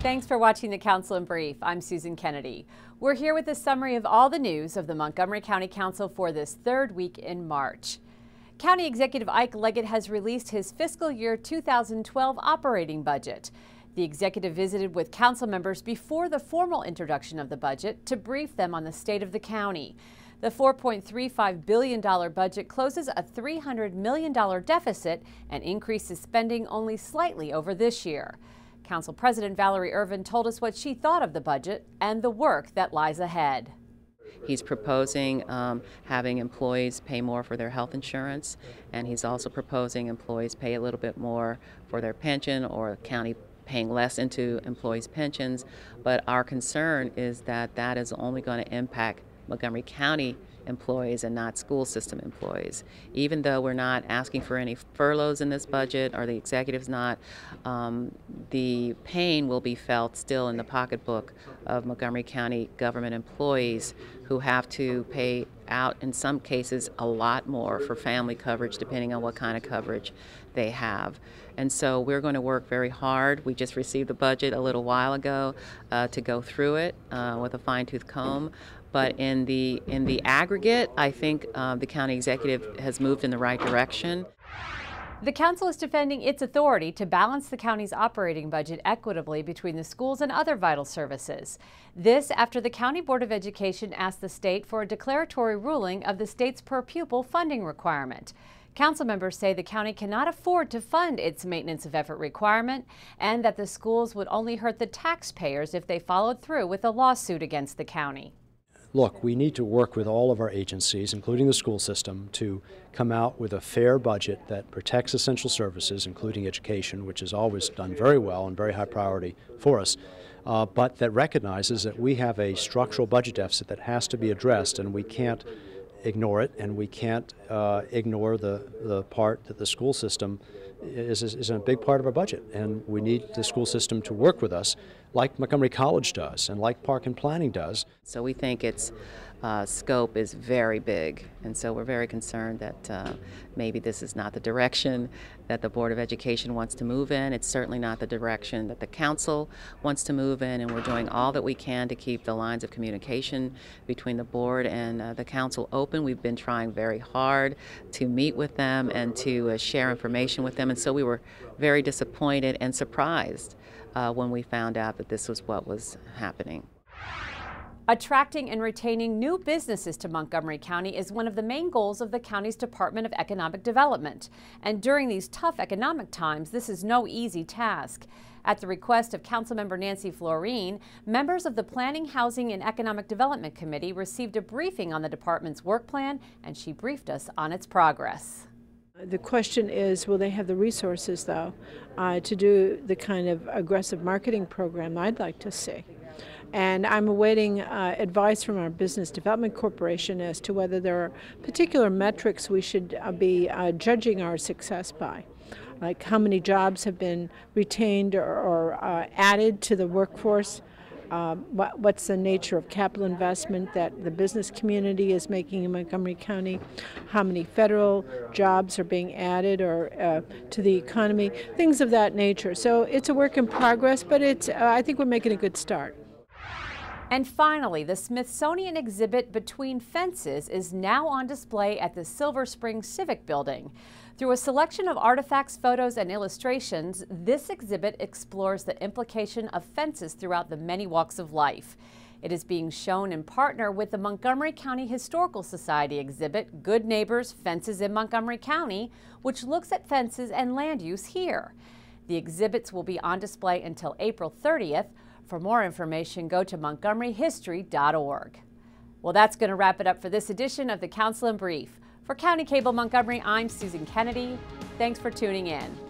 Thanks for watching the Council in Brief. I'm Susan Kennedy. We're here with a summary of all the news of the Montgomery County Council for this third week in March. County Executive Ike Leggett has released his fiscal year 2012 operating budget. The executive visited with council members before the formal introduction of the budget to brief them on the state of the county. The $4.35 billion budget closes a $300 million deficit and increases spending only slightly over this year. Council President Valerie Irvin told us what she thought of the budget and the work that lies ahead. He's proposing having employees pay more for their health insurance, and he's also proposing employees pay a little bit more for their pension, or the county paying less into employees' pensions. But our concern is that that is only going to impact Montgomery County employees and not school system employees. Even though we're not asking for any furloughs in this budget, or the executive's not, the pain will be felt still in the pocketbook of Montgomery County government employees who have to pay out, in some cases, a lot more for family coverage, depending on what kind of coverage they have. And so we're going to work very hard. We just received the budget a little while ago to go through it with a fine-tooth comb. But in the aggregate, I think the county executive has moved in the right direction. The council is defending its authority to balance the county's operating budget equitably between the schools and other vital services. This after the County Board of Education asked the state for a declaratory ruling of the state's per pupil funding requirement. Council members say the county cannot afford to fund its maintenance of effort requirement, and that the schools would only hurt the taxpayers if they followed through with a lawsuit against the county. Look, we need to work with all of our agencies, including the school system, to come out with a fair budget that protects essential services, including education, which has always done very well and very high priority for us, but that recognizes that we have a structural budget deficit that has to be addressed, and we can't ignore it, and we can't ignore the part that the school system is a big part of our budget, and we need the school system to work with us like Montgomery College does and like Park and Planning does. So we think its scope is very big, and so we're very concerned that maybe this is not the direction that the Board of Education wants to move in. It's certainly not the direction that the council wants to move in, and we're doing all that we can to keep the lines of communication between the board and the council open. We've been trying very hard to meet with them and to share information with them, and so we were very disappointed and surprised when we found out that this was what was happening. Attracting and retaining new businesses to Montgomery County is one of the main goals of the county's Department of Economic Development. And during these tough economic times, this is no easy task. At the request of Councilmember Nancy Florine, members of the Planning, Housing, and Economic Development Committee received a briefing on the department's work plan, and she briefed us on its progress. The question is, will they have the resources, though, to do the kind of aggressive marketing program I'd like to see? And I'm awaiting advice from our Business Development Corporation as to whether there are particular metrics we should be judging our success by, like how many jobs have been retained or added to the workforce. What's the nature of capital investment that the business community is making in Montgomery County? How many federal jobs are being added or to the economy? Things of that nature. So it's a work in progress, but I think we're making a good start. And finally, the Smithsonian Exhibit Between Fences is now on display at the Silver Spring Civic Building. Through a selection of artifacts, photos, and illustrations, this exhibit explores the implication of fences throughout the many walks of life. It is being shown in partner with the Montgomery County Historical Society exhibit, Good Neighbors, Fences in Montgomery County, which looks at fences and land use here. The exhibits will be on display until April 30th. For more information, go to montgomeryhistory.org. Well, that's going to wrap it up for this edition of the Council in Brief. For County Cable Montgomery, I'm Susan Kennedy. Thanks for tuning in.